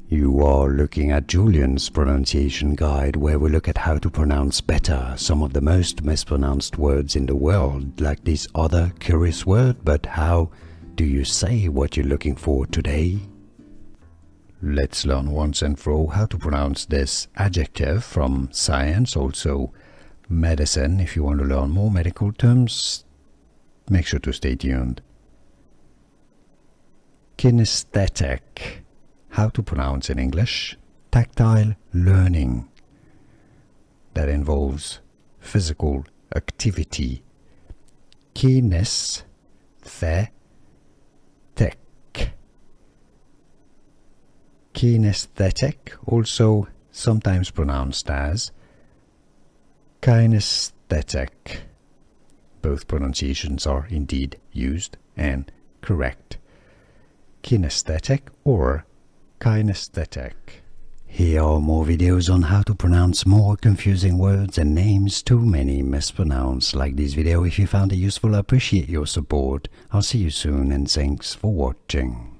You are looking at Julian's pronunciation guide, where we look at how to pronounce better some of the most mispronounced words in the world, like this other curious word. But how do you say what you're looking for today? Let's learn once and for all how to pronounce this adjective from science, also medicine. If you want to learn more medical terms, make sure to stay tuned. Kinesthetic. How to pronounce in English? Tactile learning that involves physical activity. Kinesthetic. Kinesthetic, also sometimes pronounced as kinesthetic. Both pronunciations are indeed used and correct. Kinesthetic or kinesthetic. Here are more videos on how to pronounce more confusing words and names too many mispronounced. Like this video if you found it useful. I appreciate your support. I'll see you soon and thanks for watching.